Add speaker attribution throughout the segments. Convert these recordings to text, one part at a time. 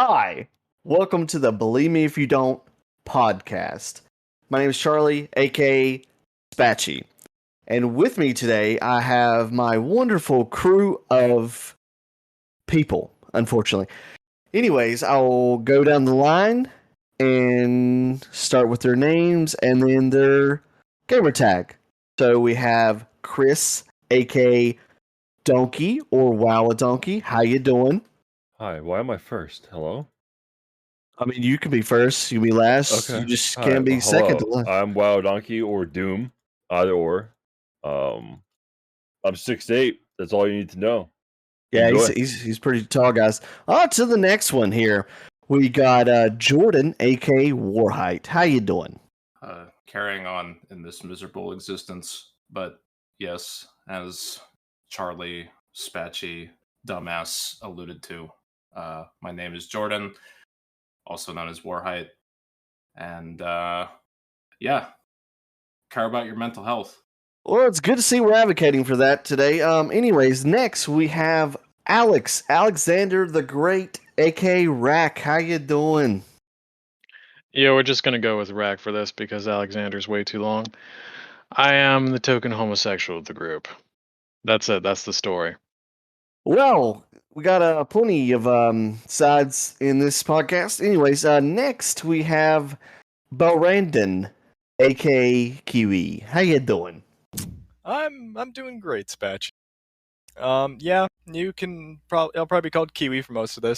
Speaker 1: Hi, welcome to the Believe Me If You Don't podcast. My name is Charlie, aka Spatchy, and with me today I have my wonderful crew of people, unfortunately. Anyways, I'll go down the line and start with their names and then their gamer tag. So we have Chris, aka Donkey or Wow Donkey. How you doing?
Speaker 2: Hi, why am I first? Hello?
Speaker 1: I mean, you can be first, you can be last. You
Speaker 2: Okay.
Speaker 1: just
Speaker 2: Hi,
Speaker 1: can't be
Speaker 2: well,
Speaker 1: second to
Speaker 2: hello.
Speaker 1: last.
Speaker 2: I'm Wild Donkey or Doom. Either or. Um, I'm 6'8". That's all you need to know.
Speaker 1: Yeah, he's
Speaker 2: Enjoy.
Speaker 1: he's pretty tall, guys. On to the next one here. We got Jordan, aka Warhite. How you doing?
Speaker 3: Carrying on in this miserable existence. But yes, as Charlie Spatchy dumbass alluded to, my name is Jordan, also known as Warhite, and yeah, care about your mental health.
Speaker 1: Well, it's good to see we're advocating for that today. Anyways, next we have Alexander the Great, aka Rack. How you doing?
Speaker 4: Yeah, we're just gonna go with Rack for this because Alexander's way too long. I am the token homosexual of the group. That's it. That's the story.
Speaker 1: Well, we got plenty of sides in this podcast. Anyways, next we have Brandon, aka Kiwi. How you doing?
Speaker 5: I'm doing great, Spatch. Yeah, you can I'll probably be called Kiwi for most of this,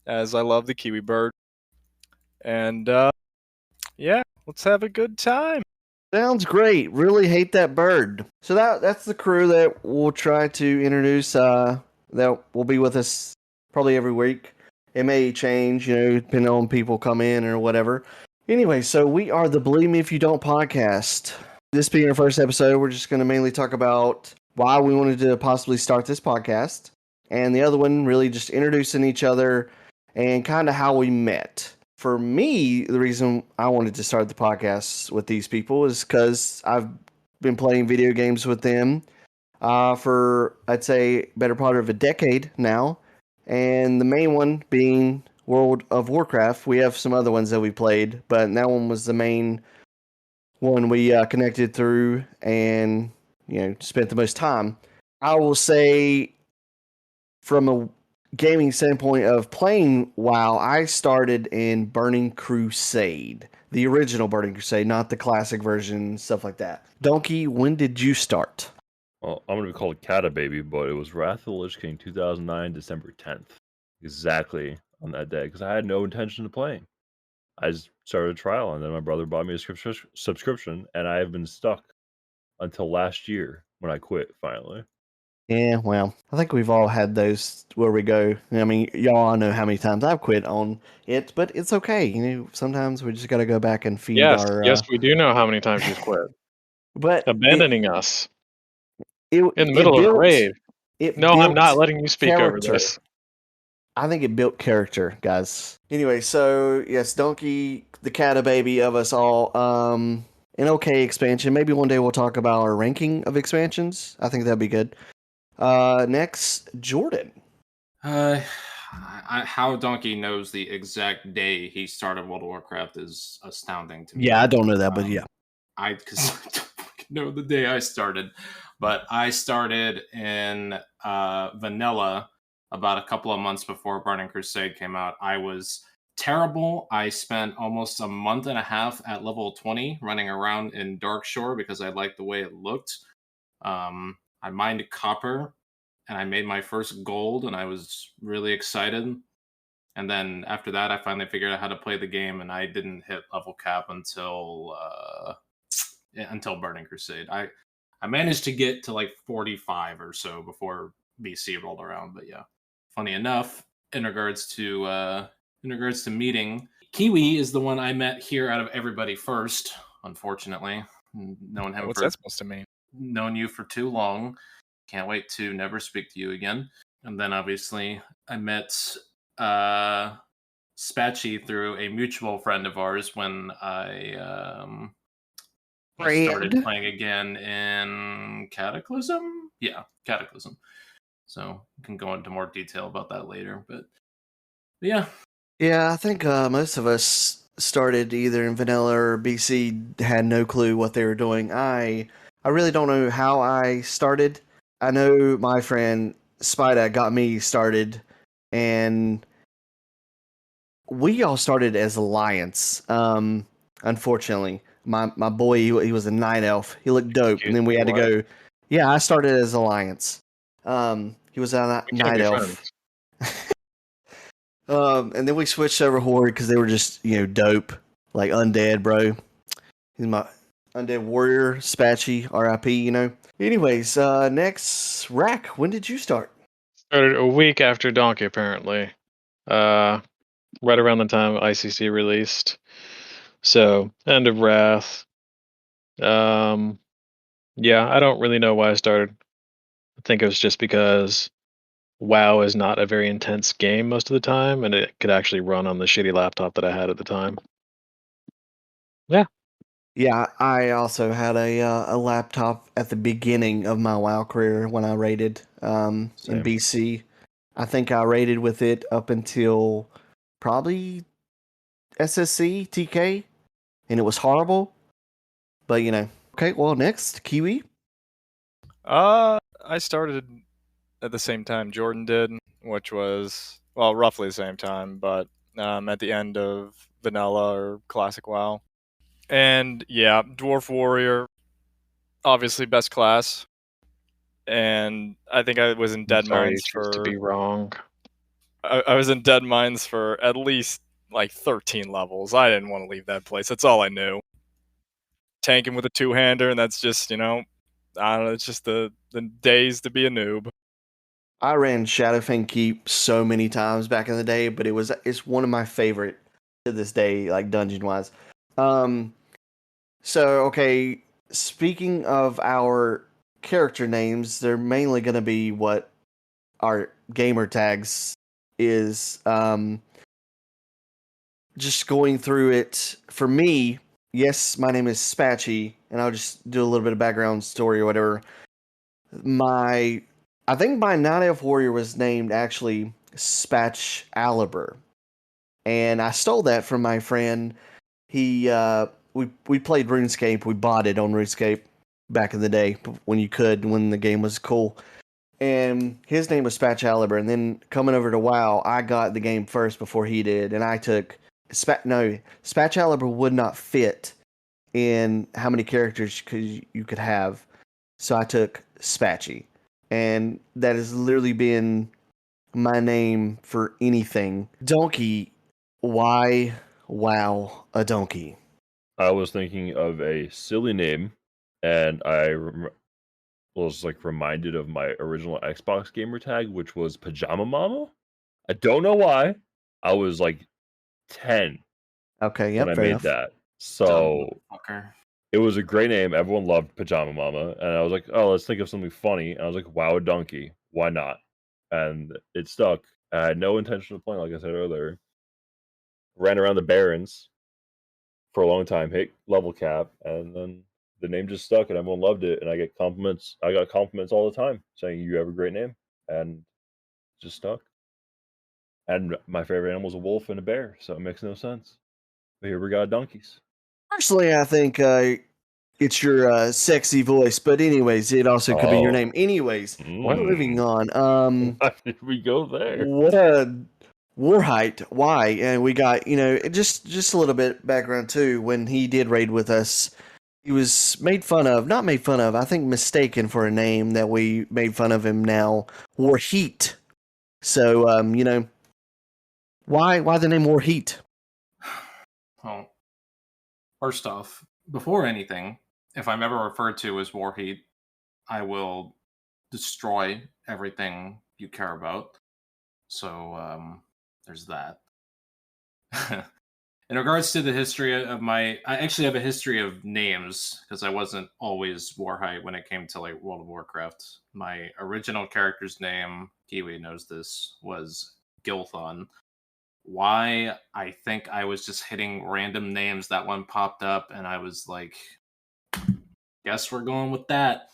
Speaker 5: as I love the kiwi bird. And yeah, let's have a good time.
Speaker 1: Sounds great. Really hate that bird. So that's the crew that we'll try to introduce. That will be with us probably every week. It may change, depending on people come in or whatever. Anyway, so we are the Believe Me If You Don't podcast. This being our first episode, we're just going to mainly talk about why we wanted to possibly start this podcast, and the other one really just introducing each other and kind of how we met. For me, the reason I wanted to start the podcast with these people is because I've been playing video games with them for, I'd say, better part of a decade now. And the main one being World of Warcraft. We have some other ones that we played, but that one was the main one we connected through and, spent the most time. I will say, from a gaming standpoint of playing WoW, I started in Burning Crusade, the original Burning Crusade, not the classic version, stuff like that. Donkey, when did you start?
Speaker 2: Well, I'm going to be called Cata Baby, but it was Wrath of the Lich King 2009, December 10th. Exactly on that day, because I had no intention of playing. I just started a trial, and then my brother bought me a subscription, and I have been stuck until last year when I quit, finally.
Speaker 1: Yeah, well, I think we've all had those where we go. I mean, y'all all know how many times I've quit on it, but it's okay. Sometimes we just got to go back and feed
Speaker 4: Yes,
Speaker 1: our.
Speaker 4: yes, we do know how many times you've quit,
Speaker 1: But
Speaker 4: abandoning us
Speaker 1: it
Speaker 4: in the middle of a rave. No, I'm not
Speaker 1: built
Speaker 4: letting you speak over
Speaker 1: character.
Speaker 4: this.
Speaker 1: I think it built character, guys. Anyway, so yes, Donkey, the Cata Baby of us all. An okay expansion. Maybe one day we'll talk about our ranking of expansions. I think that'd be good. Next, Jordan.
Speaker 3: How Donkey knows the exact day he started World of Warcraft is astounding to me.
Speaker 1: Yeah, I don't know that, but yeah.
Speaker 3: Because I don't fucking know the day I started, but I started in vanilla about a couple of months before Burning Crusade came out. I was terrible. I spent almost a month and a half at level 20 running around in Darkshore because I liked the way it looked. I mined copper and I made my first gold and I was really excited. And then after that, I finally figured out how to play the game, and I didn't hit level cap until Burning Crusade. I managed to get to like 45 or so before BC rolled around. But yeah, funny enough, in regards to meeting, Kiwi is the one I met here out of everybody first. Unfortunately, known him
Speaker 5: What's
Speaker 3: for
Speaker 5: that supposed to mean?
Speaker 3: known you for too long. Can't wait to never speak to you again. And then obviously I met Spatchy through a mutual friend of ours when I started playing again in Cataclysm. Yeah, Cataclysm. So we can go into more detail about that later. But yeah,
Speaker 1: Yeah, I think most of us started either in vanilla or BC, had no clue what they were doing. I really don't know how I started. I know my friend Spida got me started, and we all started as Alliance. Unfortunately, my boy he was a night elf. He looked dope, and
Speaker 4: Cute
Speaker 1: then we had to
Speaker 4: boy.
Speaker 1: go. Yeah, I started as Alliance. He was a
Speaker 4: We can't
Speaker 1: night
Speaker 4: be
Speaker 1: elf.
Speaker 4: friends.
Speaker 1: And then we switched over Horde because they were just dope, like undead, bro. He's my undead warrior, Spatchy, R.I.P. Anyways, next Rack. When did you start?
Speaker 4: Started a week after Donkey, apparently. Right around the time ICC released. So, end of Wrath. Yeah, I don't really know why I started. I think it was just because WoW is not a very intense game most of the time, and it could actually run on the shitty laptop that I had at the time. Yeah.
Speaker 1: Yeah, I also had a laptop at the beginning of my WoW career when I raided in
Speaker 2: Same.
Speaker 1: BC. I think I raided with it up until probably SSC TK, and it was horrible. But okay. Well, next Kiwi.
Speaker 5: I started at the same time Jordan did, which was, well, roughly the same time, but at the end of Vanilla or Classic WoW. And yeah, Dwarf Warrior, obviously best class. And I think I was in
Speaker 4: I'm
Speaker 5: Dead
Speaker 4: sorry you
Speaker 5: Mines
Speaker 4: choose to be
Speaker 5: for
Speaker 4: wrong.
Speaker 5: I was in Dead Mines for at least like 13 levels. I didn't want to leave that place. That's all I knew. Tanking with a two-hander, and that's just, I don't know, it's just the days to be a noob.
Speaker 1: I ran Shadowfang Keep so many times back in the day, but it's one of my favorite to this day, like dungeon wise. Um, so okay, speaking of our character names, they're mainly going to be what our gamer tags is. Just going through it for me. Yes, my name is Spatchy, and I'll just do a little bit of background story or whatever. My I think my Night Elf Warrior was named actually Spatch Aliber, and I stole that from my friend. He we played RuneScape. We bought it on RuneScape back in the day when the game was cool. And his name was Spatch Aliber. And then coming over to WoW, I got the game first before he did, and I took Spatch Aliber would not fit in how many characters you could have, so I took Spatchy, and that has literally been my name for anything. Donkey, why wow a donkey?
Speaker 2: I was thinking of a silly name, and was like reminded of my original Xbox gamer tag, which was Pajama Mama. I don't know why. I was like 10
Speaker 1: Okay,
Speaker 2: when
Speaker 1: yep,
Speaker 2: I
Speaker 1: fair
Speaker 2: made
Speaker 1: enough.
Speaker 2: that.
Speaker 3: Dumb
Speaker 2: So
Speaker 3: motherfucker.
Speaker 2: it was a great name. Everyone loved Pajama Mama. And I was like, oh, let's think of something funny. And I was like, wow, a donkey. Why not? And it stuck. I had no intention of playing, like I said earlier. Ran around the Barrens for a long time, hit level cap, and then the name just stuck and everyone loved it. And I got compliments all the time saying you have a great name, and it just stuck. And my favorite animal is a wolf and a bear, so it makes no sense. But here we got donkeys.
Speaker 1: Personally, I think it's your sexy voice, but anyways, it also could be your
Speaker 2: Oh,
Speaker 1: name. Anyways, moving on.
Speaker 2: Why did we go there?
Speaker 1: What a Warhite. Why? And we got, just a little bit background too. When he did raid with us, he was not made fun of, I think mistaken for a name that we made fun of him now, Warheat. So, why the name Warheat?
Speaker 3: Well, first off, before anything, if I'm ever referred to as Warheat, I will destroy everything you care about. So there's that. In regards to the history of I actually have a history of names because I wasn't always Warhite when it came to like World of Warcraft. My original character's name, Kiwi knows this, was Gilthon. Why? I think I was just hitting random names. That one popped up, and I was like, "Guess we're going with that."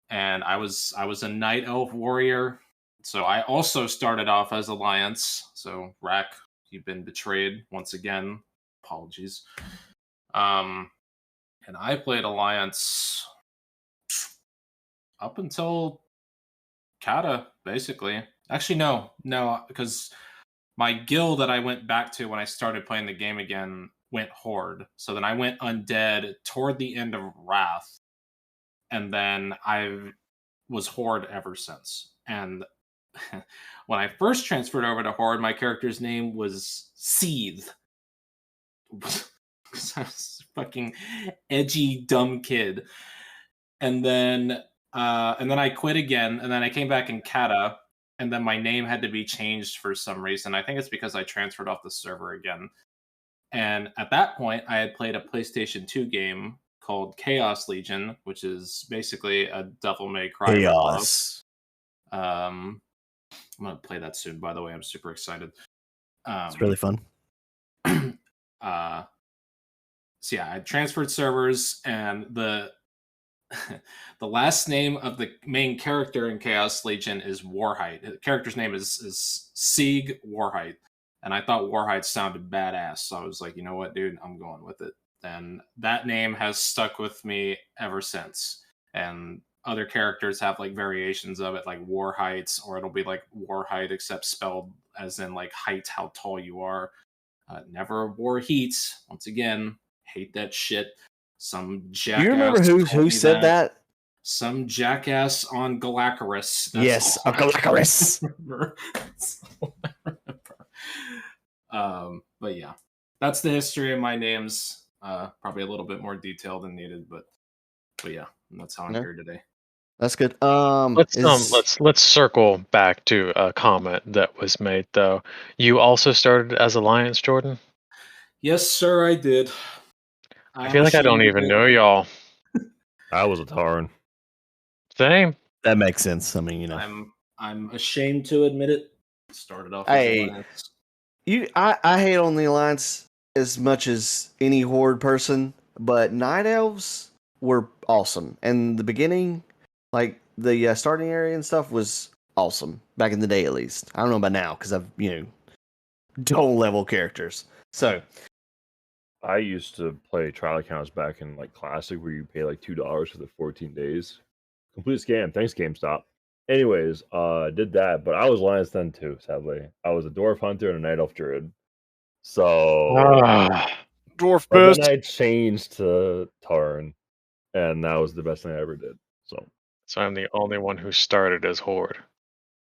Speaker 3: And I was a Night Elf Warrior, so I also started off as Alliance. So Rack You've been betrayed once again. Apologies. And I played Alliance up until Kata, basically. Actually, no, because my guild that I went back to when I started playing the game again went Horde. So then I went Undead toward the end of Wrath, and then I was Horde ever since. And when I first transferred over to Horde, my character's name was Seethe. Because I was a fucking edgy, dumb kid. And then I quit again, and then I came back in Kata, and then my name had to be changed for some reason. I think it's because I transferred off the server again. And at that point, I had played a PlayStation 2 game called Chaos Legion, which is basically a Devil May Cry
Speaker 1: Chaos.
Speaker 3: ripoff. I'm gonna play that soon. By the way, I'm super excited.
Speaker 1: It's really fun.
Speaker 3: So yeah, I transferred servers, and the last name of the main character in Chaos Legion is Warhite. The character's name is Sieg Warhite, and I thought Warhite sounded badass, so I was like, you know what, dude, I'm going with it. And that name has stuck with me ever since. And other characters have like variations of it, like Warhites, or it'll be like Warhite except spelled as in like height, how tall you are. Never Warheat. Once again, hate that shit. Some jackass.
Speaker 1: Do you remember who said that?
Speaker 3: Some jackass on Galactorus.
Speaker 1: Yes, on Galactorus.
Speaker 3: But yeah, that's the history of my names. Probably a little bit more detail than needed, but yeah, that's how I'm here today.
Speaker 1: That's good.
Speaker 4: Let's circle back to a comment that was made though. You also started as Alliance, Jordan?
Speaker 3: Yes, sir, I did.
Speaker 4: I feel like I don't even know y'all.
Speaker 2: I was a Tauren.
Speaker 4: Same.
Speaker 1: That makes sense. I mean, you know,
Speaker 3: I'm ashamed to admit it. Started off as
Speaker 1: Hey.
Speaker 3: Alliance.
Speaker 1: I hate on the Alliance as much as any Horde person, but Night Elves were awesome. And the beginning, like the starting area and stuff, was awesome back in the day, at least. I don't know about now because I've don't level characters. So
Speaker 2: I used to play trial accounts back in like Classic, where you pay like $2 for the 14 days. Complete scam. Thanks, GameStop. Anyways, did that, but I was Alliance then too. Sadly, I was a Dwarf Hunter and a Night Elf Druid. So
Speaker 5: Dwarf
Speaker 2: but then
Speaker 5: best.
Speaker 2: I changed to Tauren, and that was the best thing I ever did.
Speaker 4: So I'm the only one who started as Horde.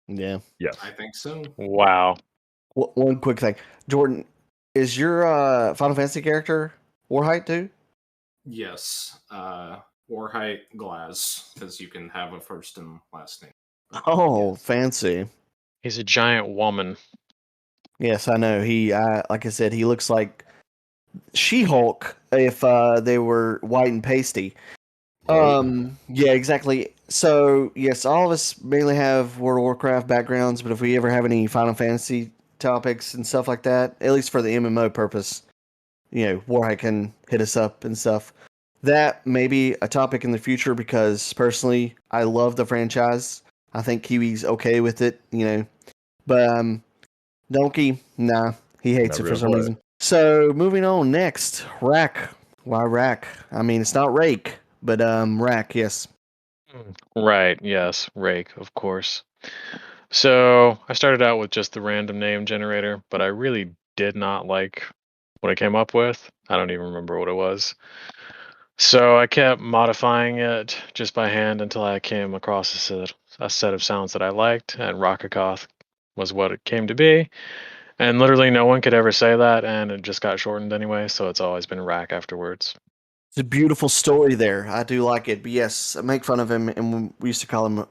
Speaker 1: yeah.
Speaker 2: Yes,
Speaker 3: I think so.
Speaker 4: Wow.
Speaker 1: One quick thing, Jordan, is your Final Fantasy character Warhite too?
Speaker 3: Yes. Warhite Glaz, because you can have a first and last name.
Speaker 1: Oh, fancy.
Speaker 4: He's a giant woman.
Speaker 1: Yes, I know. Like I said, he looks like She-Hulk if they were white and pasty. Yeah, exactly. So, yes, all of us mainly have World of Warcraft backgrounds, but if we ever have any Final Fantasy topics and stuff like that, at least for the MMO purpose, Warhite can hit us up and stuff. That may be a topic in the future because, personally, I love the franchise. I think Kiwi's okay with it, But, Donkey, nah, he hates it for some reason. So, moving on next, Rack. Why Rack? I mean, it's not Rake, but Rack, yes.
Speaker 4: Right, yes, Rake, of course. So I started out with just the random name generator, but I really did not like what I came up with. I don't even remember what it was. So I kept modifying it just by hand until I came across a set of sounds that I liked, and Rockakoth was what it came to be. And literally no one could ever say that, and it just got shortened anyway, so it's always been Rack afterwards.
Speaker 1: It's a beautiful story there. I do like it. But yes, I make fun of him, and we used to call him,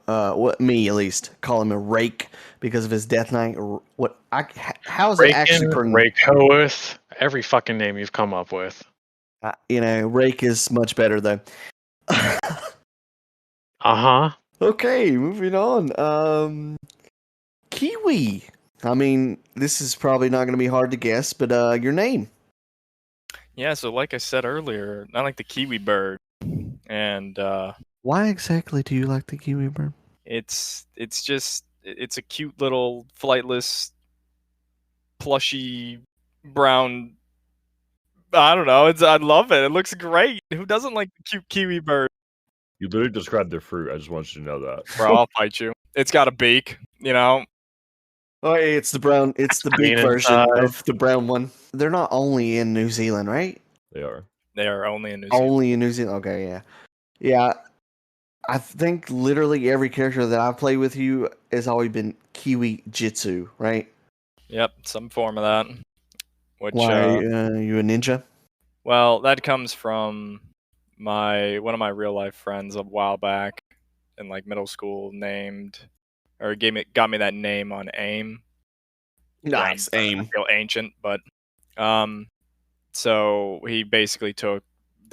Speaker 1: me at least, call him a Rake because of his Death Knight. How is it actually pronounced?
Speaker 4: Rakehoeth, every fucking name you've come up with.
Speaker 1: Rake is much better though.
Speaker 4: Uh-huh.
Speaker 1: Okay, moving on. Kiwi. I mean, this is probably not going to be hard to guess, but your name.
Speaker 5: Yeah, so like I said earlier, I like the kiwi bird, and
Speaker 1: why exactly do you like the kiwi bird?
Speaker 5: It's a cute little flightless plushy brown. I don't know. I love it. It looks great. Who doesn't like the cute kiwi bird?
Speaker 2: You literally described their fruit. I just want you to know that.
Speaker 5: Bro, I'll fight you. It's got a beak. You know.
Speaker 1: Oh, it's the brown. It's the big
Speaker 4: green
Speaker 1: version
Speaker 4: inside.
Speaker 1: of the brown one. They're not only in New Zealand, right?
Speaker 2: They are.
Speaker 5: They are only in New Zealand.
Speaker 1: Only in New Zealand. Okay, yeah, yeah. I think literally every character that I've played with you has always been Kiwi Jitsu, right?
Speaker 5: Yep, some form of that. Which
Speaker 1: Why you a ninja?
Speaker 5: well, that comes from one of my real life friends a while back in like middle school got me that name on AIM.
Speaker 1: Nice
Speaker 5: I
Speaker 1: aim.
Speaker 5: feel ancient, but so he basically took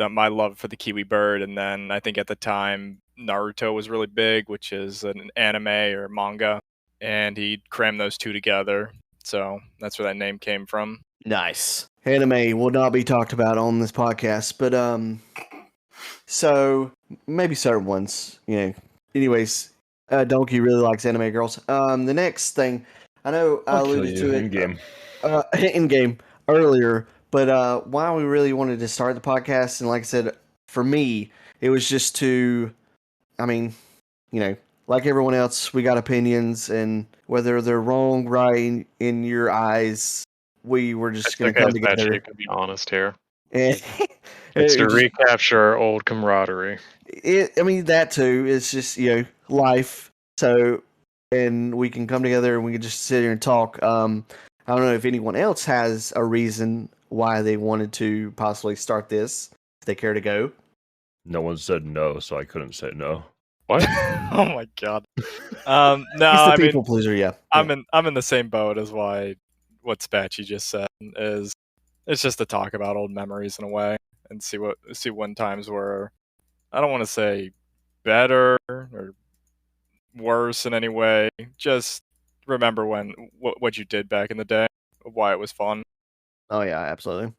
Speaker 5: my love for the kiwi bird, and then I think at the time Naruto was really big, which is an anime or manga, and he crammed those two together. So that's where that name came from.
Speaker 1: Nice. Anime will not be talked about on this podcast, but so maybe certain ones, you know. Anyways, Donkey really likes anime girls. The next thing, I know I
Speaker 2: I'll kill
Speaker 1: alluded
Speaker 2: you
Speaker 1: to it
Speaker 2: in game.
Speaker 1: in game earlier, but why we really wanted to start the podcast, and like I said, for me, it was just to, I mean, you know, like everyone else, we got opinions, and whether they're wrong, right in your eyes, we were just
Speaker 4: It's
Speaker 1: going to
Speaker 4: okay,
Speaker 1: come
Speaker 4: Dispatch,
Speaker 1: together.
Speaker 4: you can be honest here.
Speaker 1: And
Speaker 4: It's to
Speaker 1: just-
Speaker 4: recapture our old camaraderie.
Speaker 1: I mean, that too is just, you know, life. So, and we can come together and we can just sit here and talk. I don't know if anyone else has a reason why they wanted to possibly start this, if they care to go.
Speaker 2: No one said no, so I couldn't say no.
Speaker 4: What?
Speaker 5: Oh my god. No,
Speaker 1: He's the
Speaker 5: I mean,
Speaker 1: people pleaser, yeah.
Speaker 5: I'm in the same boat as what Spatchy just said. Is it's just to talk about old memories in a way and see when times were, I don't want to say better or worse in any way. Just remember what you did back in the day, why it was fun.
Speaker 1: Oh, yeah, absolutely.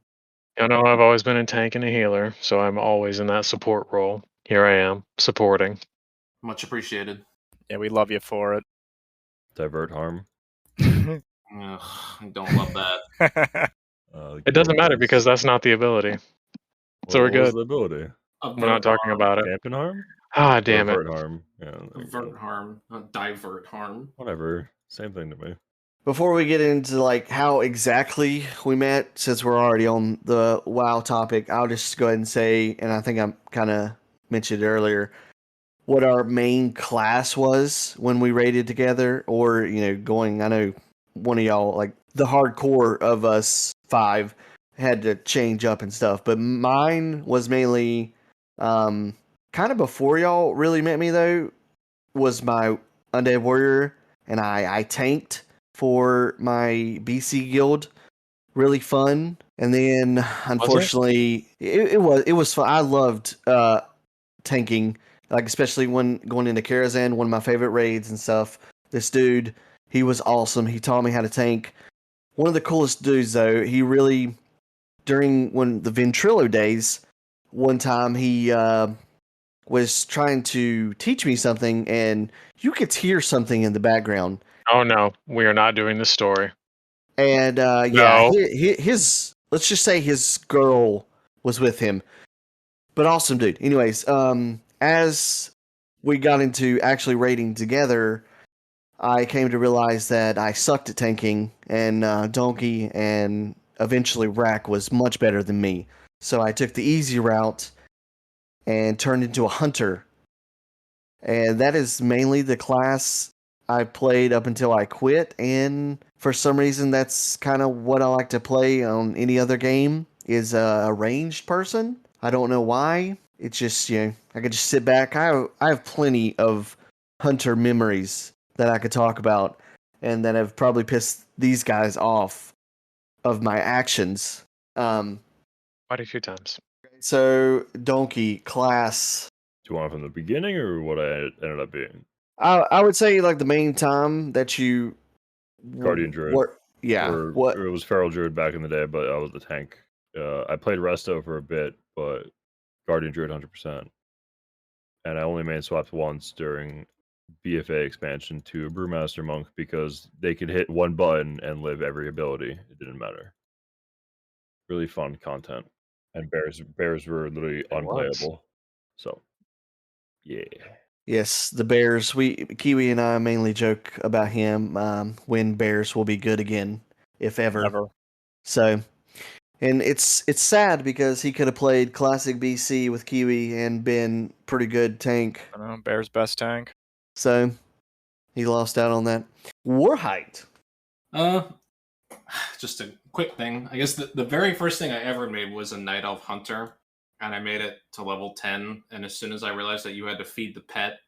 Speaker 4: You know, I've always been a tank and a healer, so I'm always in that support role. Here I am, supporting.
Speaker 3: Much appreciated.
Speaker 5: Yeah, we love you for it.
Speaker 2: Divert harm.
Speaker 3: Ugh, I don't love that.
Speaker 4: It doesn't matter because that's not the ability. so we're
Speaker 2: What was
Speaker 4: good.
Speaker 2: the ability?
Speaker 4: We're not talking about it.
Speaker 2: Dampen harm?
Speaker 4: Ah, damn it.
Speaker 2: Divert harm. Yeah. there you go.
Speaker 3: Avert harm, not divert harm.
Speaker 2: Whatever. Same thing to me.
Speaker 1: Before we get into like how exactly we met, since we're already on the WoW topic, I'll just go ahead and say, and I think I kind of mentioned it earlier, what our main class was when we raided together, or you know, I know one of y'all, like the hardcore of us 5, had to change up and stuff, but mine was mainly kind of before y'all really met me though, was my Undead Warrior, and I tanked for my BC guild. Really fun. And then unfortunately it was fun. I loved tanking, like especially when going into Karazhan, one of my favorite raids and stuff. This dude, he was awesome. He taught me how to tank. One of the coolest dudes though, he really, during when the Ventrilo days, one time he was trying to teach me something, and you could hear something in the background.
Speaker 4: Oh no, we are not doing this story.
Speaker 1: And yeah,
Speaker 4: No.
Speaker 1: his let's just say his girl was with him, but awesome dude. Anyways, as we got into actually raiding together, I came to realize that I sucked at tanking, and Donkey and eventually Rack was much better than me. So I took the easy route and turned into a hunter, and that is mainly the class I played up until I quit, and for some reason that's kind of what I like to play on any other game, is a ranged person. I don't know why. It's just, you know, I could just sit back. I have plenty of hunter memories that I could talk about, and that have probably pissed these guys off of my actions.
Speaker 4: Quite a few times.
Speaker 1: So Donkey class,
Speaker 2: Do you want it from the beginning or what I ended up being?
Speaker 1: I would say like the main time that you
Speaker 2: Guardian Druid.
Speaker 1: Yeah.
Speaker 2: Or
Speaker 1: What?
Speaker 2: it was Feral Druid back in the day, but I was the tank. I played Resto for a bit, but Guardian Druid 100%. And I only main swapped once during BFA expansion to a Brewmaster Monk because they could hit one button and live every ability. It didn't matter. Really fun content. And bears were literally
Speaker 4: was.
Speaker 2: unplayable. So, yeah.
Speaker 1: Yes, the Bears. Kiwi and I mainly joke about him when Bears will be good again, if ever.
Speaker 5: Never.
Speaker 1: So, and it's sad because he could have played Classic BC with Kiwi and been pretty good tank.
Speaker 5: I don't know, Bears best tank.
Speaker 1: So he lost out on that. Warhite.
Speaker 3: Just a quick thing. I guess the very first thing I ever made was a Night Elf Hunter, and I made it to level 10. And as soon as I realized that you had to feed the pet,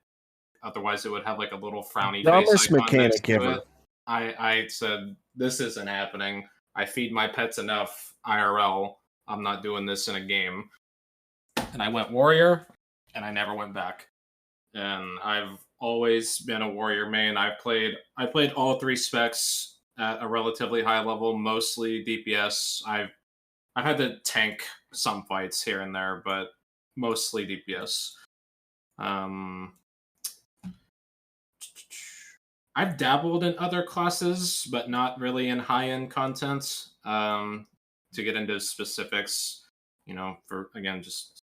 Speaker 3: otherwise it would have like a little frowny
Speaker 1: Dumbest
Speaker 3: face icon next
Speaker 1: mechanic
Speaker 3: to
Speaker 1: ever.
Speaker 3: it, I said, this isn't happening. I feed my pets enough IRL. I'm not doing this in a game. And I went warrior, and I never went back. And I've always been a warrior main. I played all three specs at a relatively high level, mostly DPS. I've had to tank some fights here and there, but mostly DPS. I've dabbled in other classes, but not really in high-end content. To get into specifics, just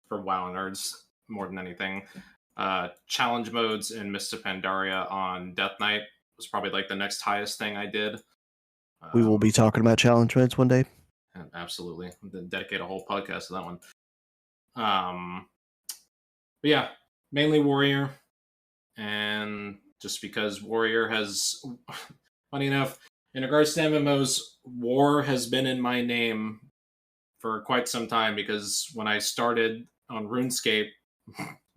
Speaker 3: for WoW nerds more than anything. Challenge modes in Mists of Pandaria on Death Knight was probably like the next highest thing I did.
Speaker 1: We will be talking about challenge modes one day.
Speaker 3: Absolutely. Dedicate a whole podcast to that one. But yeah, mainly warrior. And just because warrior has, funny enough, in regards to MMOs, war has been in my name for quite some time, because when I started on RuneScape,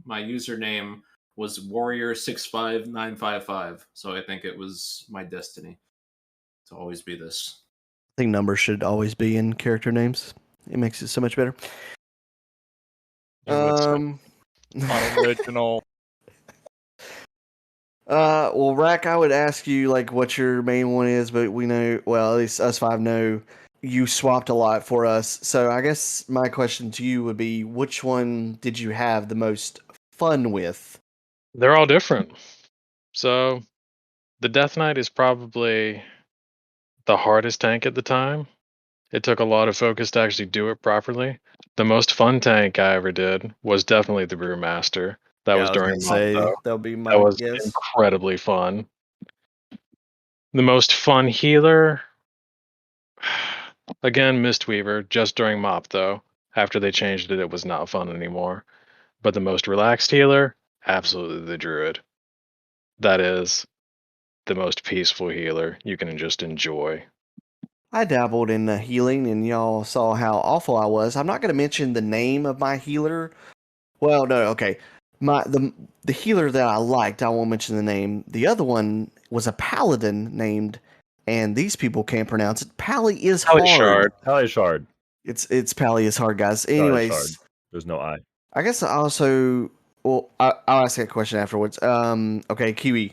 Speaker 3: my username was warrior65955. So I think it was my destiny to always be this.
Speaker 1: I think numbers should always be in character names. It makes it so much better.
Speaker 5: Unoriginal.
Speaker 1: Well, Rack, I would ask you like what your main one is, but we know, well, at least us five know you swapped a lot for us. So I guess my question to you would be, which one did you have the most fun with?
Speaker 4: They're all different. So the Death Knight is probably the hardest tank at the time. It took a lot of focus to actually do it properly. The most fun tank I ever did was definitely the Brewmaster. That was during Monto.
Speaker 1: that would be my
Speaker 4: That was
Speaker 1: guess.
Speaker 4: incredibly fun. The most fun healer, again, Mistweaver, just during Mop, though. After they changed it, it was not fun anymore. But the most relaxed healer, absolutely the Druid. That is the most peaceful healer you can just enjoy.
Speaker 1: I dabbled in healing, and y'all saw how awful I was. I'm not going to mention the name of my healer. Well, no, okay. The healer that I liked, I won't mention the name. The other one was a paladin named, and these people can't pronounce it. Pally is hard.
Speaker 2: Pally Shard.
Speaker 1: It's Pally is hard, guys.
Speaker 2: Pally
Speaker 1: Anyways,
Speaker 2: Shard. There's no I.
Speaker 1: I guess I also, well, I'll ask that question afterwards. Okay, Kiwi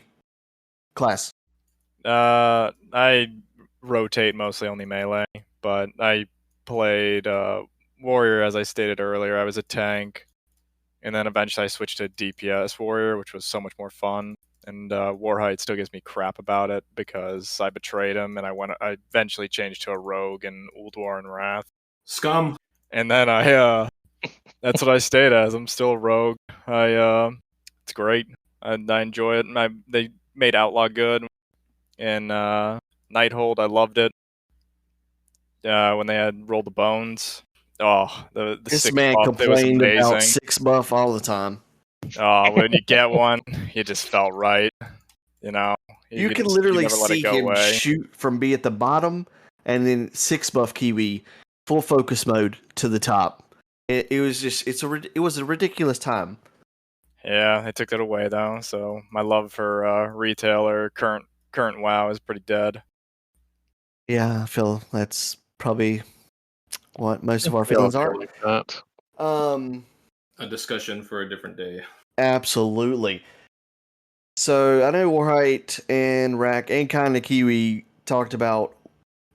Speaker 1: class.
Speaker 5: I rotate mostly only melee, but I played warrior, as I stated earlier. I was a tank, and then eventually I switched to DPS warrior, which was so much more fun. And Warhite still gives me crap about it because I betrayed him, and I eventually changed to a rogue in Ulduar and Wrath.
Speaker 3: Scum.
Speaker 5: And then that's what I stayed as. I'm still a rogue. It's great. I enjoy it. They made Outlaw good, and Nighthold, I loved it. When they had Roll the Bones. Oh, the
Speaker 1: This
Speaker 5: six
Speaker 1: man
Speaker 5: buff, it was
Speaker 1: complained about
Speaker 5: amazing.
Speaker 1: 6 buff all the time.
Speaker 5: Oh, when you get one, it just felt right. You
Speaker 1: You
Speaker 5: could
Speaker 1: can literally
Speaker 5: never let it
Speaker 1: see
Speaker 5: go
Speaker 1: him
Speaker 5: away.
Speaker 1: shoot from B at the bottom, and then 6 buff Kiwi, full focus mode to the top. It was just it was a ridiculous time.
Speaker 5: Yeah, they took that away though. So my love for retailer current WoW is pretty dead.
Speaker 1: Yeah, I feel that's probably what most of our feelings are.
Speaker 4: Like that.
Speaker 3: A discussion for a different day.
Speaker 1: Absolutely. So I know Warhite and Rack and kind of Kiwi talked about,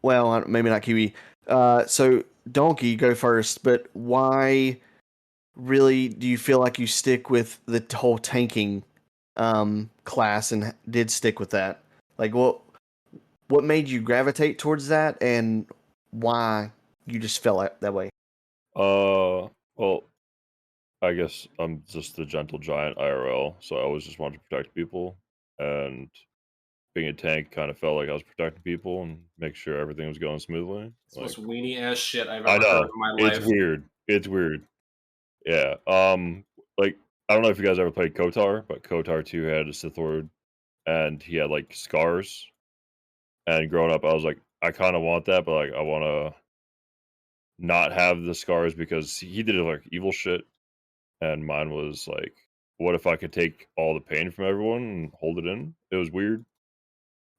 Speaker 1: well, maybe not Kiwi. So Donkey, go first, but why really do you feel like you stick with the whole tanking class and did stick with that. Like, what made you gravitate towards that, and why you just felt that way?
Speaker 2: Well, I guess I'm just the gentle giant IRL, so I always just wanted to protect people, and being a tank kind of felt like I was protecting people and make sure everything was going smoothly.
Speaker 3: It's the most
Speaker 2: Like,
Speaker 3: weenie ass shit I've
Speaker 2: I
Speaker 3: ever heard
Speaker 2: know
Speaker 3: in my
Speaker 2: it's
Speaker 3: life.
Speaker 2: weird. It's weird. Yeah. Like I don't know if you guys ever played Kotar, but Kotar 2 had a Sith Lord, and he had like scars. And growing up, I was like, I kind of want that, but like I want to not have the scars because he did like evil shit, and mine was like, what if I could take all the pain from everyone and hold it in? It was weird,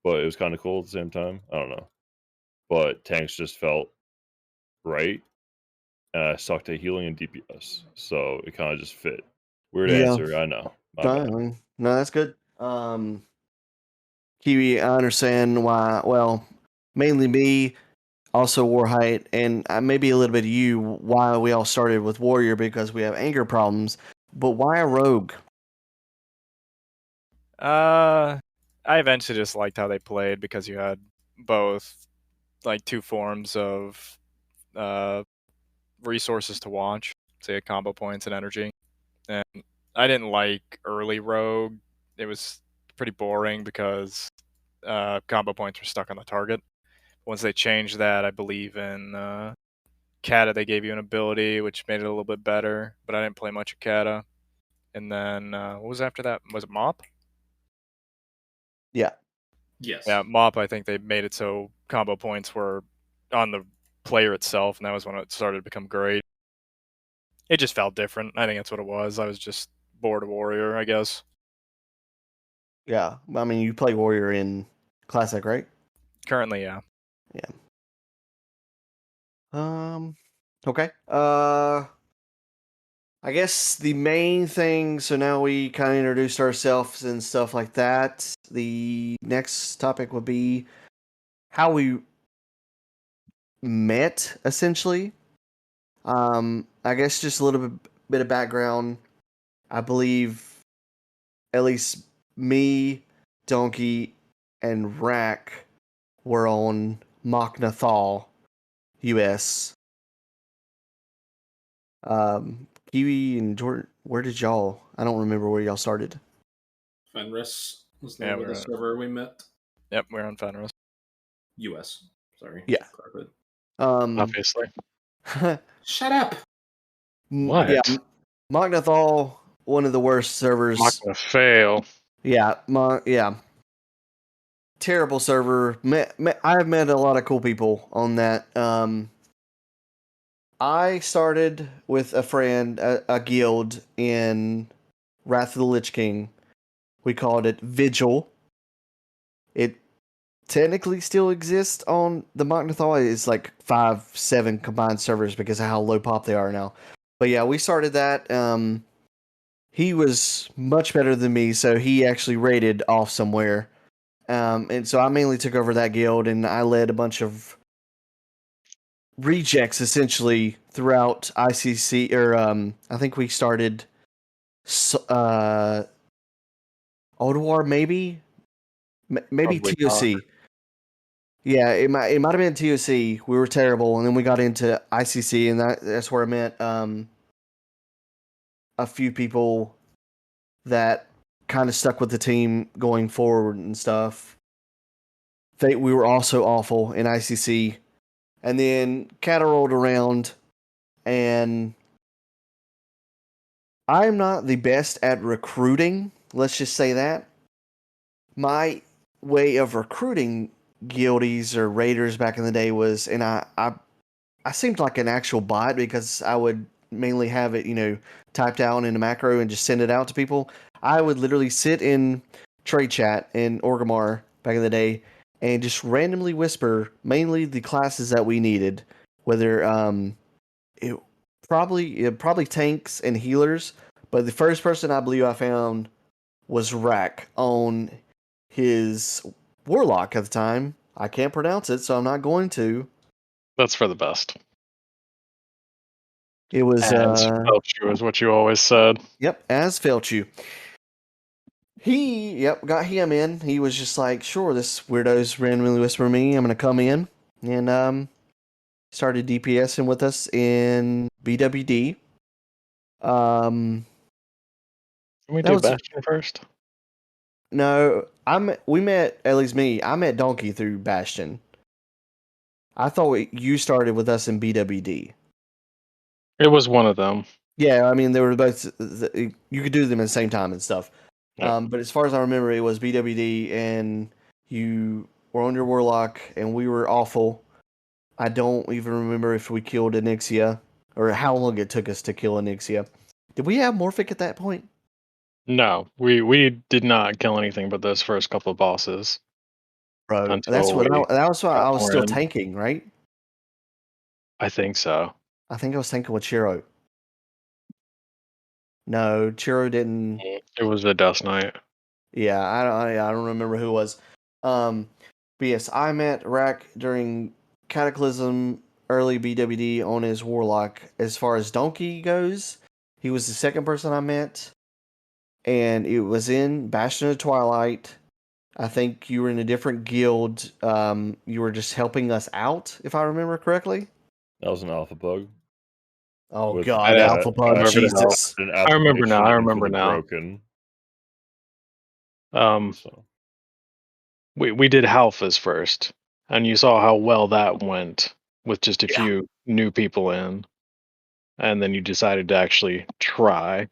Speaker 2: but it was kind of cool at the same time. I don't know, but tanks just felt right, and I sucked at healing and DPS, so it kind of just fit. Weird
Speaker 1: Yeah.
Speaker 2: answer, I know. My
Speaker 1: No,
Speaker 2: bad.
Speaker 1: no, that's good. Kiwi, I understand why. Well, mainly me, also Warhite, and maybe a little bit of you. Why we all started with Warrior because we have anger problems. But why a rogue?
Speaker 5: I eventually just liked how they played because you had both like two forms of resources to watch, say combo points and energy. And I didn't like early rogue. It was pretty boring because combo points were stuck on the target. Once they changed that, I believe in Kata they gave you an ability which made it a little bit better, but I didn't play much of Kata. And then what was after that? Was it Mop?
Speaker 1: Yeah,
Speaker 3: Yes.
Speaker 5: Yeah, Mop. I think they made it so combo points were on the player itself, and that was when it started to become great. It just felt different. I think that's what it was. I was just bored of Warrior, I guess.
Speaker 1: yeah. I mean, you play Warrior in Classic, right?
Speaker 5: Currently, yeah.
Speaker 1: Yeah. Okay. I guess the main thing. So now we kind of introduced ourselves and stuff like that. The next topic would be how we met, essentially. I guess just a little bit of background. I believe at least me, Donkey, and Rack were on Machnathal, US. Kiwi and Jordan, where did y'all? I don't remember where y'all started.
Speaker 3: Fenris was the
Speaker 5: Yeah,
Speaker 3: name of the server we met.
Speaker 5: Yep, we're on Fenris.
Speaker 3: US. Sorry.
Speaker 1: Yeah.
Speaker 3: Corrected.
Speaker 4: Obviously.
Speaker 3: Shut up.
Speaker 4: What?
Speaker 1: Yeah, Machnathal, one of the worst servers.
Speaker 4: Not gonna fail.
Speaker 1: Yeah, yeah. Terrible server. I've met a lot of cool people on that. I started with a friend, a guild in Wrath of the Lich King. We called it Vigil. It technically still exists on the Machnathal. It's like 5-7 combined servers because of how low pop they are now. But yeah, we started that. He was much better than me, so he actually raided off somewhere. And so I mainly took over that guild, and I led a bunch of rejects essentially throughout ICC, or I think we started Oldwar, maybe
Speaker 4: Probably
Speaker 1: TOC. Yeah, it might have been TOC. We were terrible, and then we got into ICC, and that's where I met a few people that kind of stuck with the team going forward and stuff. We were also awful in ICC, and then Kata rolled around, and I'm not the best at recruiting. Let's just say that. My way of recruiting guildies or raiders back in the day was, and I seemed like an actual bot because I would mainly have it, typed out in a macro and just send it out to people. I would literally sit in trade chat in Orgrimmar back in the day and just randomly whisper mainly the classes that we needed, whether it probably tanks and healers. But the first person I believe I found was Rack on his Warlock at the time. I can't pronounce it, so I'm not going to.
Speaker 4: That's for the best.
Speaker 1: It was
Speaker 4: As Felchu is what you always said.
Speaker 1: Yep, as Felchu. got him in. He was just like, sure, this weirdo's randomly whispering me. I'm gonna come in, and started DPSing with us in BWD.
Speaker 4: Can we
Speaker 1: That
Speaker 4: do
Speaker 1: was
Speaker 4: Bastion first?
Speaker 1: no. We met, at least me. I met Donkey through Bastion. I thought you started with us in BWD.
Speaker 4: It was one of them.
Speaker 1: Yeah, I mean they were both. You could do them at the same time and stuff.
Speaker 4: Yeah.
Speaker 1: But as far as I remember, it was BWD, and you were on your Warlock, and we were awful. I don't even remember if we killed Onyxia or how long it took us to kill Onyxia. Did we have Morphic at that point?
Speaker 4: No, we did not kill anything but those first couple of bosses
Speaker 1: Bro,
Speaker 4: until
Speaker 1: that was why
Speaker 4: got
Speaker 1: I was
Speaker 4: more
Speaker 1: still
Speaker 4: in.
Speaker 1: tanking, right?
Speaker 4: I think so.
Speaker 1: I think I was tanking with Chiro. No, Chiro didn't.
Speaker 4: It was a Dust Knight.
Speaker 1: Yeah, I don't remember who it was. But yes, I met Rack during Cataclysm early BWD on his Warlock. As far as Donkey goes, he was the second person I met, and it was in Bastion of Twilight. I think you were in a different guild. You were just helping us out, if I remember correctly.
Speaker 2: That was an alpha bug.
Speaker 1: Oh
Speaker 2: With,
Speaker 1: God,
Speaker 4: I
Speaker 1: Alpha Pug,
Speaker 4: remember now.
Speaker 1: Jesus!
Speaker 2: an
Speaker 4: I remember now, I
Speaker 2: application
Speaker 4: remember
Speaker 2: for the
Speaker 4: now.
Speaker 2: Broken. So
Speaker 4: We did Halphas first, and you saw how well that went with just a
Speaker 1: Yeah.
Speaker 4: few new people in, and then you decided to actually try.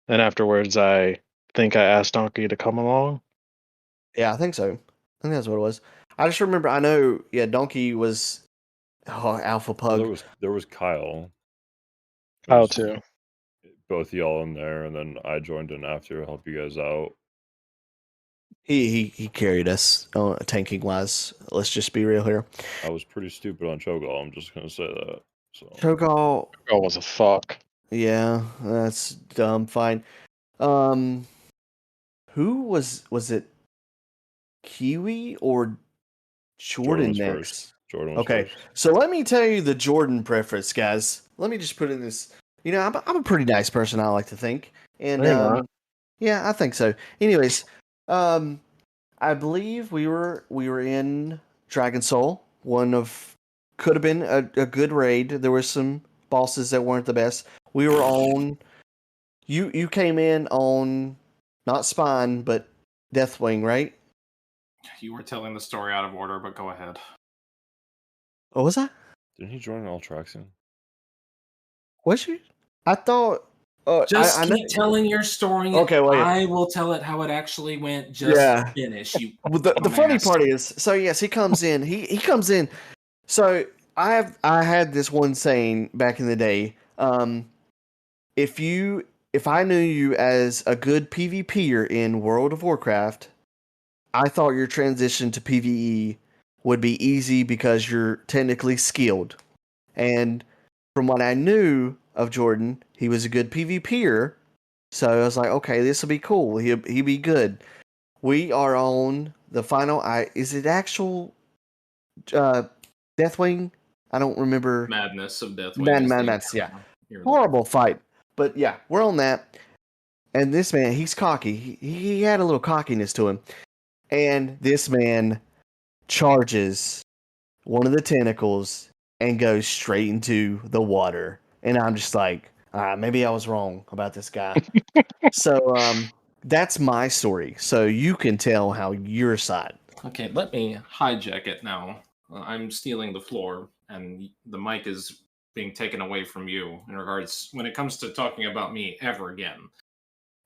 Speaker 4: And afterwards, I think I asked Donkey to come along.
Speaker 1: Yeah, I think so. I think that's what it was. I just remember. I know. Yeah, Donkey was Alpha Pug.
Speaker 2: there was Kyle.
Speaker 4: How
Speaker 2: There's
Speaker 4: to?
Speaker 2: both y'all in there, and then I joined in after to help you guys out.
Speaker 1: He carried us tanking wise. Let's just be real here.
Speaker 2: I was pretty stupid on Cho'Gall. I'm just gonna say that. So
Speaker 1: Cho'Gall,
Speaker 4: Oh, was a fuck.
Speaker 1: yeah, that's dumb. Fine. Who was it? Kiwi or Jordan
Speaker 2: was
Speaker 1: next?
Speaker 2: first. Jordan was
Speaker 1: Okay,
Speaker 2: first.
Speaker 1: so let me tell you the Jordan preference, guys. Let me just put in this. You know, I'm a pretty nice person. I like to think, and
Speaker 4: No, you're not.
Speaker 1: yeah, I think so. Anyways, I believe we were in Dragon Soul. One of could have been a good raid. There were some bosses that weren't the best. We were on. You came in on not Spine but Deathwing, right?
Speaker 3: You were telling the story out of order, but go ahead.
Speaker 1: Oh, was I?
Speaker 2: Didn't he join Altraxian?
Speaker 1: Was you? I thought.
Speaker 3: Just
Speaker 1: I
Speaker 3: keep telling your story.
Speaker 1: Okay, wait.
Speaker 3: I will tell it how it actually went. Just
Speaker 1: Yeah.
Speaker 3: finish. You.
Speaker 1: Well, the funny
Speaker 3: dumbass.
Speaker 1: part is, so yes, he comes in. He comes in. So I had this one saying back in the day. If I knew you as a good PvPer in World of Warcraft, I thought your transition to PvE would be easy because you're technically skilled. And from what I knew of Jordan, he was a good PvPer. So I was like, okay, this will be cool. He'll be good. We are on the final. Is it actual Deathwing? I don't remember.
Speaker 3: Madness of Deathwing.
Speaker 1: Madness, yeah. Horrible fight. But yeah, we're on that. And this man, he's cocky. He had a little cockiness to him. And this man charges one of the tentacles and goes straight into the water. And I'm just like, maybe I was wrong about this guy. So that's my story. So you can tell how your side.
Speaker 3: Okay, let me hijack it now. I'm stealing the floor, and the mic is being taken away from you in regards when it comes to talking about me ever again.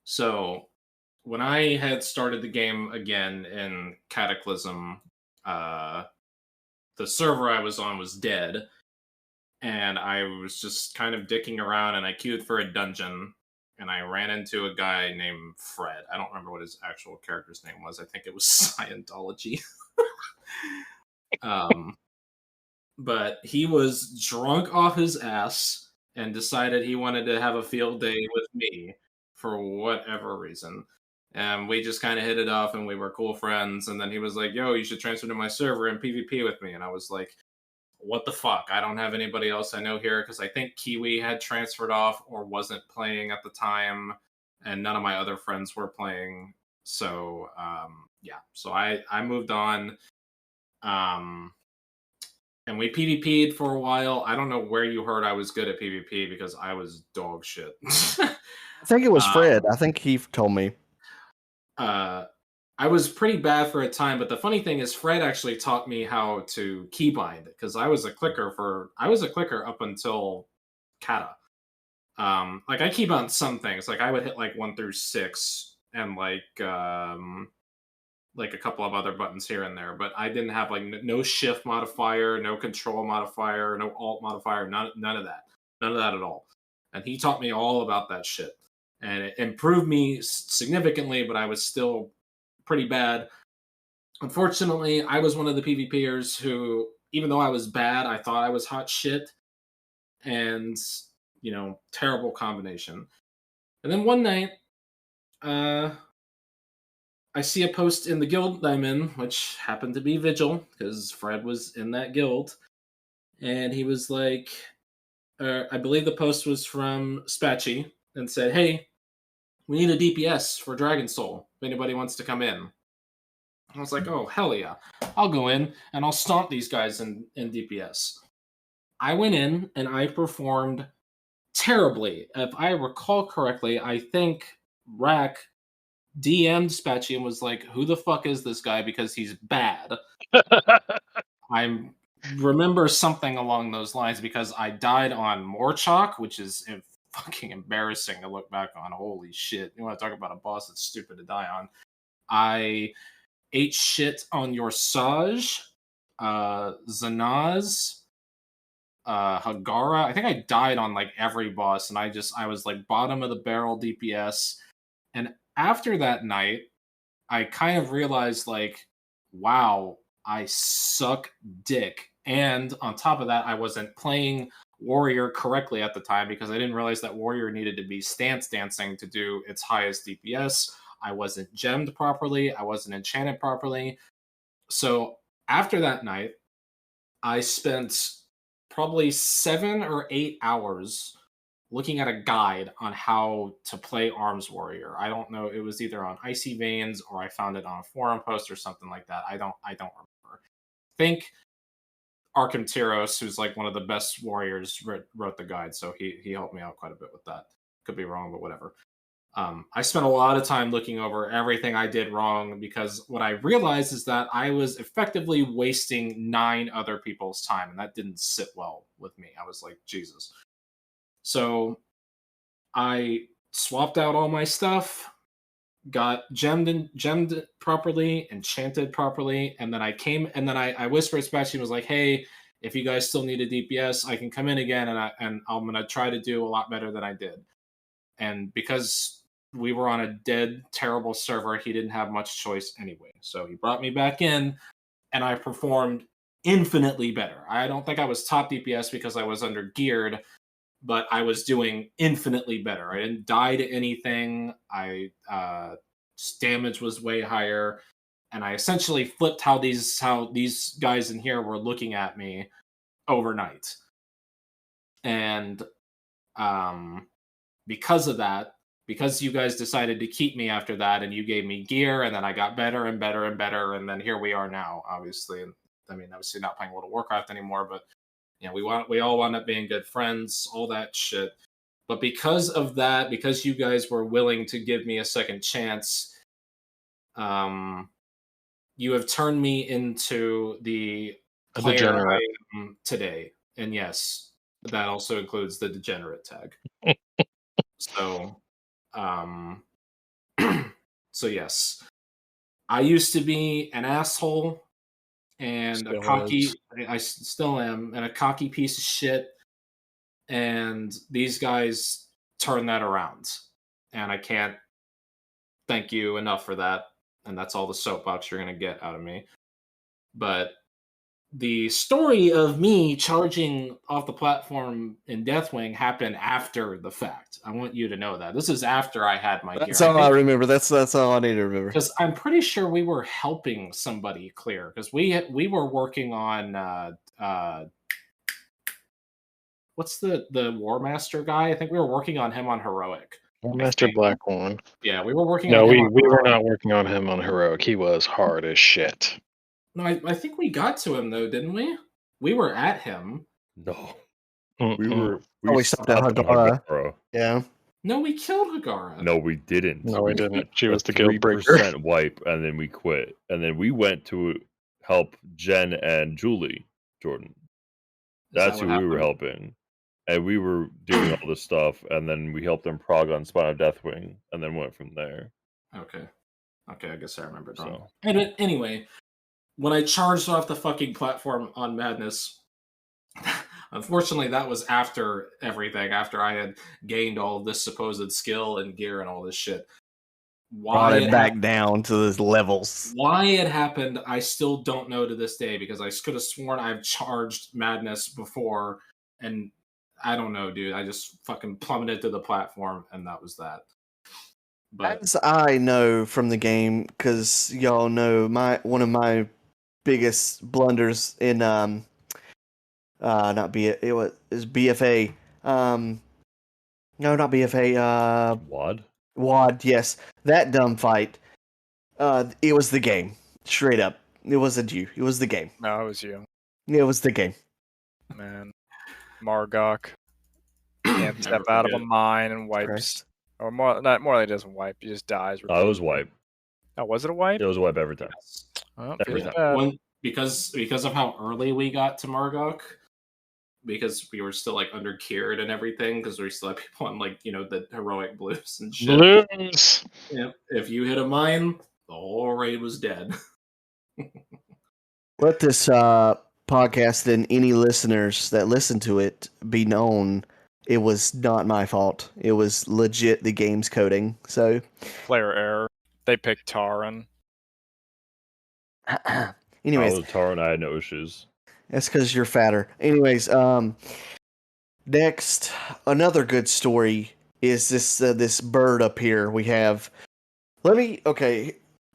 Speaker 3: So, when I had started the game again in Cataclysm, the server I was on was dead, and I was just kind of dicking around, and I queued for a dungeon, and I ran into a guy named Fred. I don't remember what his actual character's name was. I think it was Scientology. But he was drunk off his ass and decided he wanted to have a field day with me for whatever reason. And we just kind of hit it off and we were cool friends. And then he was like, yo, you should transfer to my server and PvP with me. And I was like, what the fuck? I don't have anybody else I know here because I think Kiwi had transferred off or wasn't playing at the time. And none of my other friends were playing. So yeah, so I moved on. And we PvP'd for a while. I don't know where you heard I was good at PvP because I was dog shit.
Speaker 1: I think it was Fred. I think he told me.
Speaker 3: I was pretty bad for a time, but the funny thing is Fred actually taught me how to keybind because I was a clicker up until Kata. Like I keybound some things. Like I would hit like 1 through 6 and like a couple of other buttons here and there, but I didn't have like no shift modifier, no control modifier, no alt modifier, none of that at all. And he taught me all about that shit, and it improved me significantly, but I was still pretty bad. Unfortunately, I was one of the PvPers who, even though I was bad, I thought I was hot shit, and terrible combination. And then one night, I see a post in the guild that I'm in, which happened to be Vigil, because Fred was in that guild. And he was like, I believe the post was from Spatchy, and said, hey, we need a DPS for Dragon Soul, if anybody wants to come in. I was like, oh, hell yeah. I'll go in, and I'll stomp these guys in DPS. I went in, and I performed terribly. If I recall correctly, I think Rack DM'd Spatchy and was like, who the fuck is this guy because he's bad? I remember something along those lines because I died on Morchok, which is fucking embarrassing to look back on. Holy shit. You want to talk about a boss that's stupid to die on. I ate shit on your Saj, Zanaz, Hagara. I think I died on like every boss, and I was like bottom of the barrel DPS. And after that night, I kind of realized, like, wow, I suck dick. And on top of that, I wasn't playing Warrior correctly at the time because I didn't realize that Warrior needed to be stance dancing to do its highest DPS. I wasn't gemmed properly. I wasn't enchanted properly. So after that night, I spent probably 7 or 8 hours looking at a guide on how to play Arms Warrior. I don't know. It was either on Icy Veins or I found it on a forum post or something like that. I don't remember. I think Arkham Tyros, who's like one of the best warriors, wrote the guide, so he helped me out quite a bit with that. Could be wrong, but whatever. I spent a lot of time looking over everything I did wrong because what I realized is that I was effectively wasting 9 other people's time, and that didn't sit well with me. I was like, Jesus. So I swapped out all my stuff, got gemmed properly, enchanted properly, and then I whispered to Spatchy and was like, hey, if you guys still need a DPS, I can come in again, and I'm going to try to do a lot better than I did. And because we were on a dead, terrible server, he didn't have much choice anyway. So he brought me back in, and I performed infinitely better. I don't think I was top DPS because I was under geared, but I was doing infinitely better. I didn't die to anything. Damage was way higher, and I essentially flipped how these guys in here were looking at me overnight. And because of that, because you guys decided to keep me after that, and you gave me gear, and then I got better and better and better, and then here we are now. Obviously, obviously not playing World of Warcraft anymore, but we all wound up being good friends, all that shit. But because of that, because you guys were willing to give me a second chance, you have turned me into the player I am today. And yes, that also includes the degenerate tag. So yes, I used to be an asshole and I still am, and a cocky piece of shit. And these guys turn that around, and I can't thank you enough for that. And that's all the soapbox you're going to get out of me. But the story of me charging off the platform in Deathwing happened after the fact. I want you to know that. This is after I had my gear.
Speaker 1: That's all I remember. That's all I need to remember.
Speaker 3: Because I'm pretty sure we were helping somebody clear. Because we were working on what's the War Master guy? I think we were working on him on Heroic.
Speaker 4: Master
Speaker 3: think.
Speaker 4: Blackhorn.
Speaker 3: Yeah, we were working
Speaker 4: No,
Speaker 3: on him.
Speaker 4: we were not working on him on Heroic. He was hard as shit.
Speaker 3: No, I think we got to him though, didn't we? We were at him.
Speaker 2: No,
Speaker 4: Mm-mm.
Speaker 1: we stopped at Hagara.
Speaker 2: Hagara.
Speaker 1: Yeah.
Speaker 3: No, we killed Hagara.
Speaker 2: No, we didn't.
Speaker 4: No, we didn't. She was the
Speaker 2: A
Speaker 4: guild breaker.
Speaker 2: 3% wipe, and then we quit. And then we went to help Jen and Julie, Jordan. That's
Speaker 3: that
Speaker 2: who
Speaker 3: what
Speaker 2: we were
Speaker 3: happened?
Speaker 2: helping. And we were doing all this stuff, and then we helped them prog on Spine of Deathwing, and then went from there.
Speaker 3: Okay, I guess I remembered wrong.
Speaker 2: So,
Speaker 3: And anyway, when I charged off the fucking platform on Madness, unfortunately, that was after everything. After I had gained all of this supposed skill and gear and all this shit.
Speaker 1: Brought it back down to those levels.
Speaker 3: Why it happened, I still don't know to this day, because I could have sworn I've charged Madness before, and I don't know, dude. I just fucking plummeted to the platform, and that was that. But
Speaker 1: As I know from the game, because y'all know one of my biggest blunders in not B it was BFA. No, not BFA.
Speaker 2: WAD?
Speaker 1: WAD, yes. That dumb fight. It was the game. Straight up. It wasn't you. It was the game.
Speaker 5: No, it was you,
Speaker 1: It was the game.
Speaker 5: man. Margok can't
Speaker 3: never
Speaker 5: step out of a
Speaker 3: forget.
Speaker 5: mine and wipes,
Speaker 1: Christ.
Speaker 5: or more like doesn't wipe. He just dies.
Speaker 2: Oh, it was wipe.
Speaker 5: Oh, was it a wipe?
Speaker 2: It was a wipe every time.
Speaker 5: Oh,
Speaker 2: every
Speaker 5: feels
Speaker 2: time.
Speaker 5: bad.
Speaker 3: Because of how early we got to Margok, because we were still like under cured and everything, because we still had people on like the heroic blues and shit.
Speaker 4: Blues.
Speaker 3: Yeah, if you hit a mine, the whole raid was dead.
Speaker 1: Let this podcast and any listeners that listen to it be known. It was not my fault. It was legit the game's coding. So,
Speaker 5: Player error. They picked Taran.
Speaker 1: anyways,
Speaker 2: I was Tara and I had no issues.
Speaker 1: that's because you're fatter. Anyways, next, another good story is this bird up here. We have.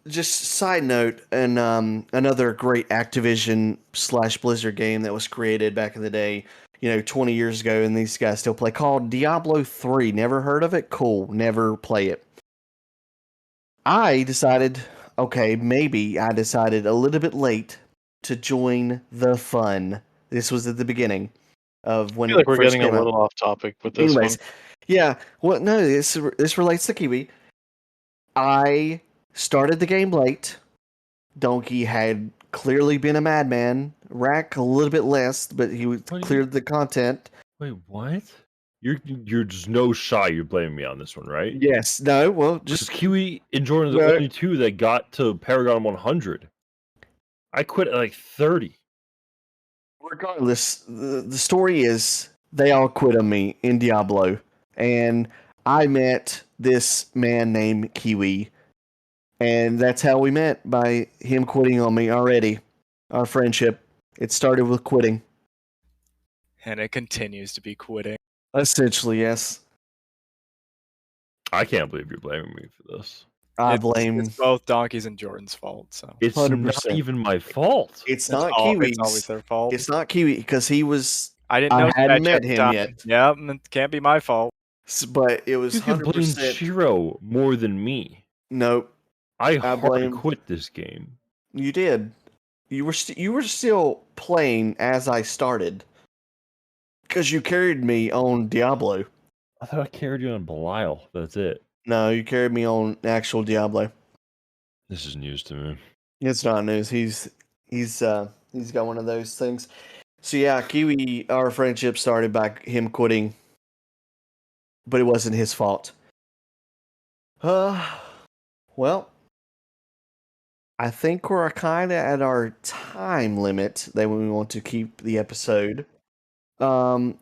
Speaker 1: Just side note, and another great Activision / Blizzard game that was created back in the day, 20 years ago, and these guys still play, called Diablo 3. Never heard of it? Cool. Never play it. I decided a little bit late to join the fun. This was at the beginning of when
Speaker 4: I feel like
Speaker 1: it
Speaker 4: we're
Speaker 1: first
Speaker 4: getting a
Speaker 1: came out.
Speaker 4: little off topic with this
Speaker 1: Anyways,
Speaker 4: one.
Speaker 1: yeah. Well, no, this relates to Kiwi. I started the game late. Donkey had clearly been a madman. Rack a little bit less, but he cleared the content.
Speaker 2: Wait, what? You're just no shy. You're blaming me on this one, right?
Speaker 1: Yes. No. Well,
Speaker 2: Just
Speaker 1: just
Speaker 2: Kiwi and Jordan are the
Speaker 1: No.
Speaker 2: only two that got to Paragon 100. I quit at like 30.
Speaker 1: regardless. The story is they all quit on me in Diablo, and I met this man named Kiwi, and that's how we met, by him quitting on me already. Our friendship, it started with quitting.
Speaker 5: And it continues to be quitting.
Speaker 1: Essentially, yes.
Speaker 2: I can't believe you're blaming me for this.
Speaker 1: I
Speaker 5: It's-
Speaker 1: blame.
Speaker 5: It's both Donkey's and Jordan's fault. So
Speaker 2: It's
Speaker 1: 100%.
Speaker 2: not even my fault.
Speaker 1: It's not
Speaker 5: It's
Speaker 1: Kiwi's.
Speaker 5: always their fault.
Speaker 1: It's not Kiwi because he was.
Speaker 5: I didn't
Speaker 1: I
Speaker 5: know
Speaker 1: hadn't
Speaker 5: Spatch
Speaker 1: met
Speaker 5: at the
Speaker 1: him
Speaker 5: time.
Speaker 1: yet.
Speaker 5: Yeah, it can't be my fault.
Speaker 1: But it was
Speaker 2: You can blame
Speaker 1: 100%.
Speaker 2: Shiro more than me.
Speaker 1: Nope,
Speaker 2: I
Speaker 1: I
Speaker 2: hard
Speaker 1: blame-
Speaker 2: quit this game.
Speaker 1: you did. You were still playing as I started, because you carried me on Diablo.
Speaker 2: I thought I carried you on Belial. That's it.
Speaker 1: No, you carried me on actual Diablo.
Speaker 2: This is news to me.
Speaker 1: It's not news. He's got one of those things. So yeah, Kiwi, our friendship started by him quitting, but it wasn't his fault. Well, I think we're kind of at our time limit that we want to keep the episode.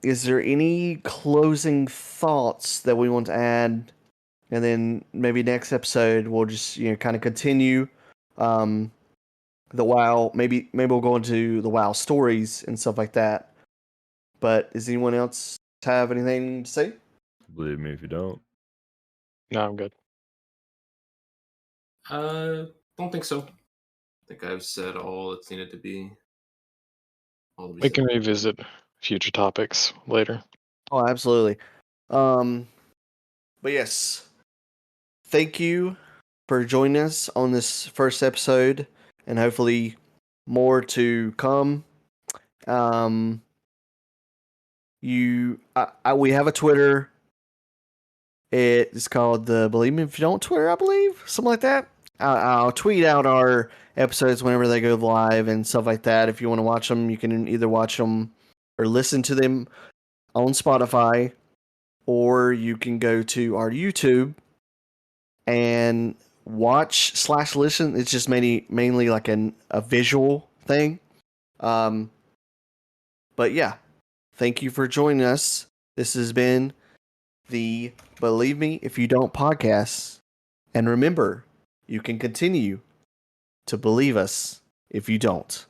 Speaker 1: Is there any closing thoughts that we want to add? And then maybe next episode we'll just kind of continue the WoW. Maybe we'll go into the WoW stories and stuff like that. But does anyone else have anything to say?
Speaker 2: Believe me if you don't.
Speaker 4: No, I'm good.
Speaker 3: Don't think so. I think I've said all that's needed to be.
Speaker 4: We can revisit future topics later.
Speaker 1: Oh, absolutely. But yes, thank you for joining us on this first episode, and hopefully more to come. We have a Twitter. It's called the Believe Me If You Don't Twitter, I believe, something like that. I'll tweet out our episodes whenever they go live and stuff like that. If you want to watch them, you can either watch them or listen to them on Spotify, or you can go to our YouTube and watch/listen. It's just mainly like a visual thing. But yeah, thank you for joining us. This has been the Believe Me If You Don't podcast. And remember, you can continue to believe us if you don't.